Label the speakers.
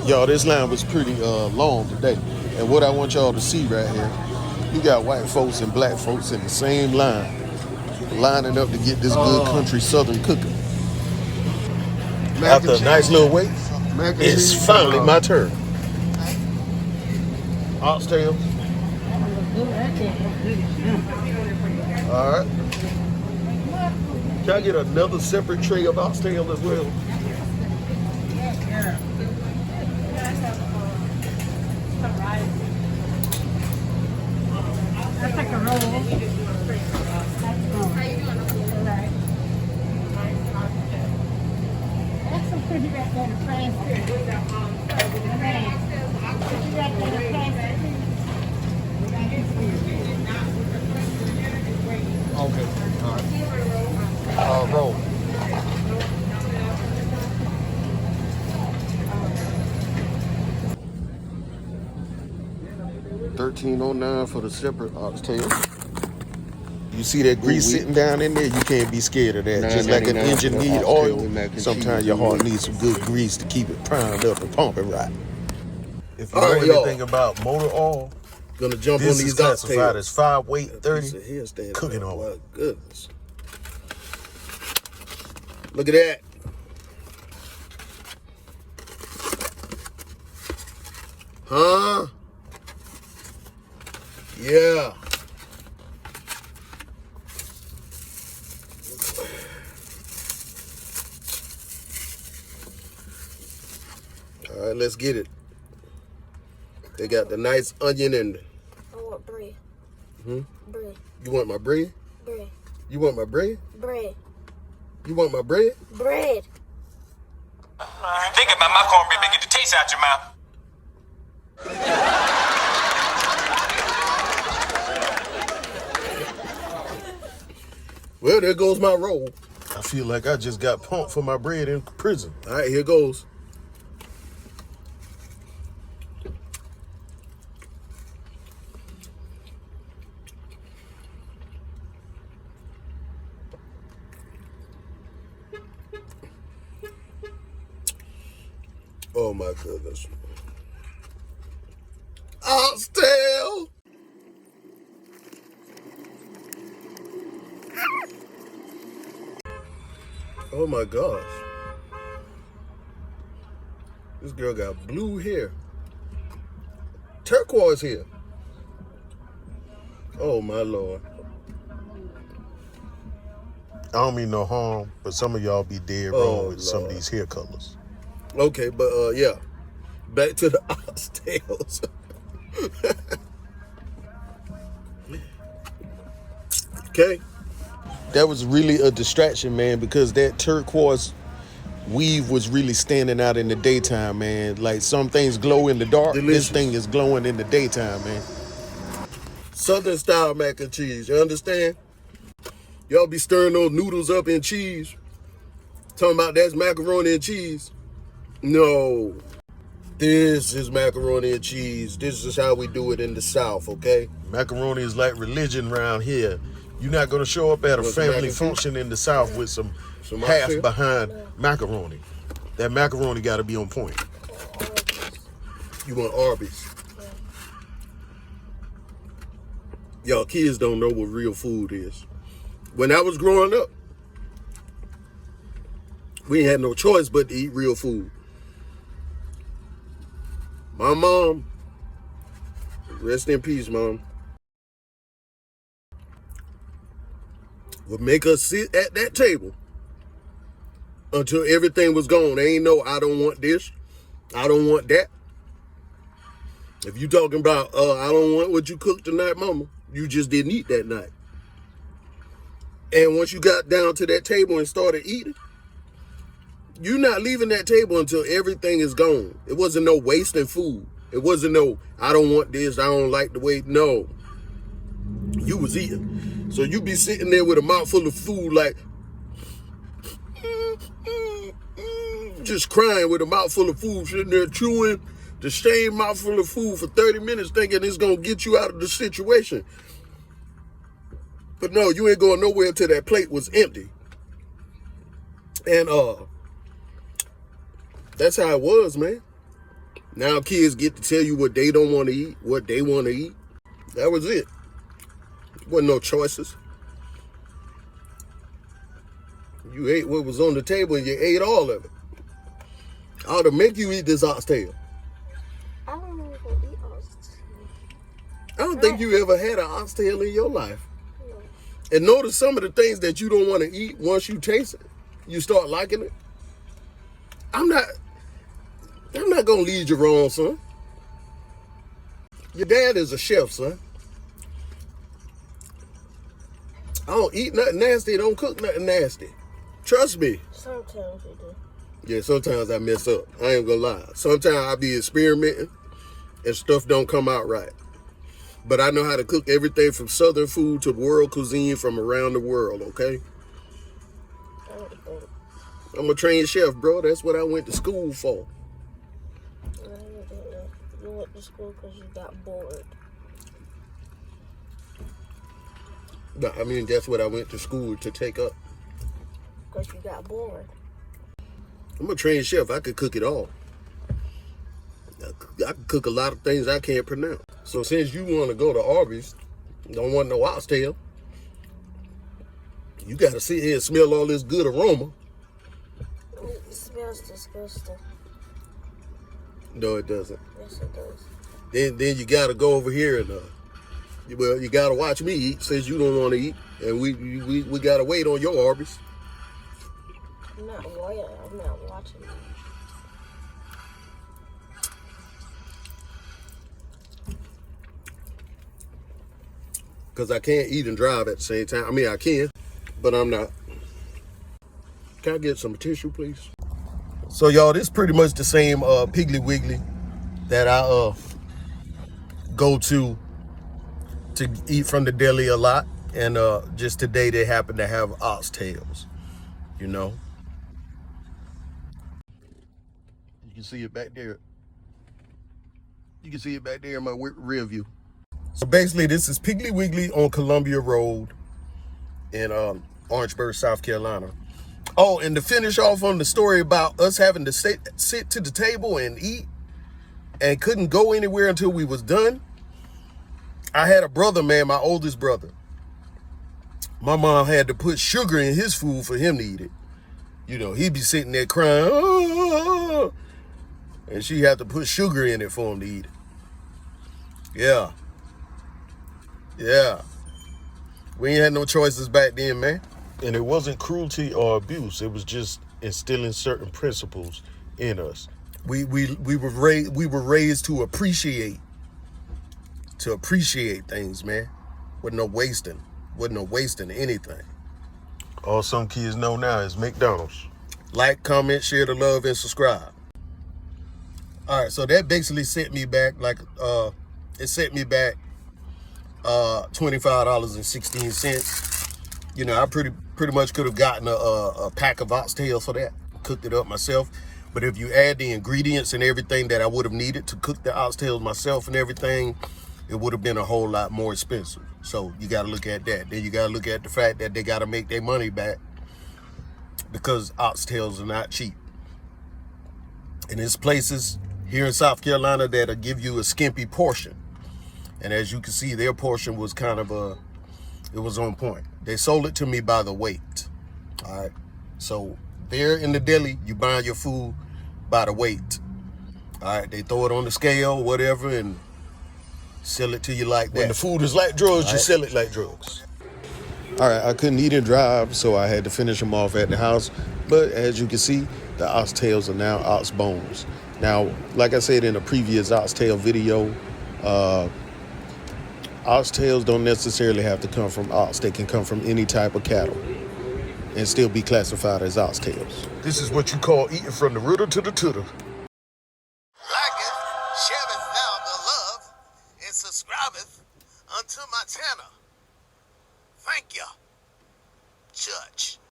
Speaker 1: Y'all, this line was pretty long today. And what I want y'all to see right here, you got white folks and black folks in the same line, lining up to get this good country southern cooking. After a nice little wait, it's finally my turn. Oxtail. All right. Can I get another separate tray of oxtail as well?
Speaker 2: I'll take a roll. That's some pretty right there to France.
Speaker 1: Okay. All right. Roll. $13.09 for the separate oxtail. You see that grease sitting down in there? You can't be scared of that. Just like an engine need oil, sometimes your heart needs some good grease to keep it primed up and pumping right. If you know anything about motor oil,
Speaker 3: gonna jump
Speaker 1: this
Speaker 3: on these
Speaker 1: is classified as 5 weight 30 cooking oil.
Speaker 3: My goodness. Look at that. Huh? Yeah. All right, let's get it. They got the nice onion and...
Speaker 4: I want bread. Bread.
Speaker 3: You want my bread?
Speaker 4: Bread.
Speaker 3: You want my bread?
Speaker 4: Bread.
Speaker 3: You want my bread?
Speaker 4: Bread.
Speaker 5: Think about my cornbread making the taste out your mouth.
Speaker 3: Well, there goes my roll.
Speaker 1: I feel like I just got pumped for my bread in prison.
Speaker 3: All right, here goes. Oh my goodness. Oxtail. Oh my gosh. This girl got blue hair. Turquoise hair. Oh my Lord.
Speaker 1: I don't mean no harm, but some of y'all be dead wrong with some of these hair colors.
Speaker 3: Okay, but yeah. Back to the oxtails. Okay.
Speaker 1: That was really a distraction, man, because that turquoise weave was really standing out in the daytime, man. Like some things glow in the dark.
Speaker 3: Delicious.
Speaker 1: This thing is glowing in the daytime, man.
Speaker 3: Southern style mac and cheese, you understand? Y'all be stirring those noodles up in cheese. Talking about that's macaroni and cheese. No. This is macaroni and cheese. This is how we do it in the South, okay?
Speaker 1: Macaroni is like religion around here. You're not going to show up at a family function in the South with some half behind macaroni. That macaroni got to be on point.
Speaker 3: You want Arby's. Y'all kids don't know what real food is. When I was growing up, we ain't had no choice but to eat real food. My mom, rest in peace, Mom, would make us sit at that table until everything was gone. There ain't no, I don't want this, I don't want that. If you talking about, I don't want what you cooked tonight, Mama, you just didn't eat that night. And once you got down to that table and started eating, you're not leaving that table until everything is gone. It wasn't no wasting food. It wasn't no, I don't want this, I don't like the way, no. You was eating. So you be sitting there with a mouthful of food like, just crying with a mouthful of food, sitting there chewing the same mouthful of food for 30 minutes thinking it's going to get you out of the situation. But no, you ain't going nowhere until that plate was empty. And that's how it was, man. Now kids get to tell you what they don't want to eat, what they want to eat. That was it. Wasn't no choices. You ate what was on the table and you ate all of it. I ought to make you eat this oxtail.
Speaker 4: I don't know if I'll eat oxtail.
Speaker 3: I don't think you ever had an oxtail in your life.
Speaker 4: No.
Speaker 3: And notice some of the things that you don't want to eat, once you taste it, you start liking it. I'm not gonna lead you wrong, son. Your dad is a chef, son. I don't eat nothing nasty, don't cook nothing nasty. Trust me.
Speaker 4: Sometimes we do.
Speaker 3: Yeah, sometimes I mess up. I ain't gonna lie. Sometimes I be experimenting and stuff don't come out right. But I know how to cook everything from southern food to world cuisine from around the world, okay?
Speaker 4: I don't think.
Speaker 3: I'm a trained chef, bro. That's what I went to school for.
Speaker 4: I don't think that. You went to school because you got bored.
Speaker 3: No, I mean, that's what I went to school to take up.
Speaker 4: Because you got bored.
Speaker 3: I'm a trained chef. I could cook it all. I can cook a lot of things I can't pronounce. So since you want to go to Arby's, don't want no oxtail, you got to sit here and smell all this good aroma.
Speaker 4: It smells disgusting.
Speaker 3: No, it doesn't.
Speaker 4: Yes, it does.
Speaker 3: Then you got to go over here and well, you got to watch me eat since you don't want to eat, and we got to wait on your Arby's.
Speaker 4: I'm not waiting. I'm not watching.
Speaker 3: Because I can't eat and drive at the same time. I mean, I can, but I'm not. Can I get some tissue, please? So, y'all, this is pretty much the same Piggly Wiggly that I go to eat from the deli a lot. And just today they happen to have oxtails, you know. You can see it back there. You can see it back there in my rear view. So basically, this is Piggly Wiggly on Columbia Road in Orangeburg, South Carolina. Oh, and to finish off on the story about us having to sit to the table and eat and couldn't go anywhere until we was done. I had a brother, man, my oldest brother. My mom had to put sugar in his food for him to eat it. You know, he'd be sitting there crying, "Ah," and she had to put sugar in it for him to eat it. Yeah. Yeah. We ain't had no choices back then, man.
Speaker 1: And it wasn't cruelty or abuse. It was just instilling certain principles in us.
Speaker 3: We were raised to appreciate things, man. Wasn't no wasting anything.
Speaker 1: All some kids know now is McDonald's.
Speaker 3: Like, comment, share the love, and subscribe. All right, so that basically set me back $25.16. You know, I pretty much could have gotten a pack of oxtails for that, cooked it up myself. But if you add the ingredients and everything that I would have needed to cook the oxtails myself and everything, it would have been a whole lot more expensive. So you got to look at that. Then you got to look at the fact that they got to make their money back because oxtails are not cheap. And there's places here in South Carolina that'll give you a skimpy portion. And as you can see, their portion was kind of it was on point. They sold it to me by the weight. All right. So there in the deli, you buy your food by the weight. All right. They throw it on the scale, whatever, and sell it to you like that.
Speaker 1: When the food is like drugs, you sell it like drugs. All right, I couldn't eat and drive, so I had to finish them off at the house. But as you can see, the oxtails are now ox bones. Now, like I said in a previous oxtail video, oxtails don't necessarily have to come from ox. They can come from any type of cattle and still be classified as oxtails.
Speaker 3: This is what you call eating from the rooter to the tooter.
Speaker 6: Liketh, shareth thou the love, and subscribeth unto my channel. Thank you, Judge.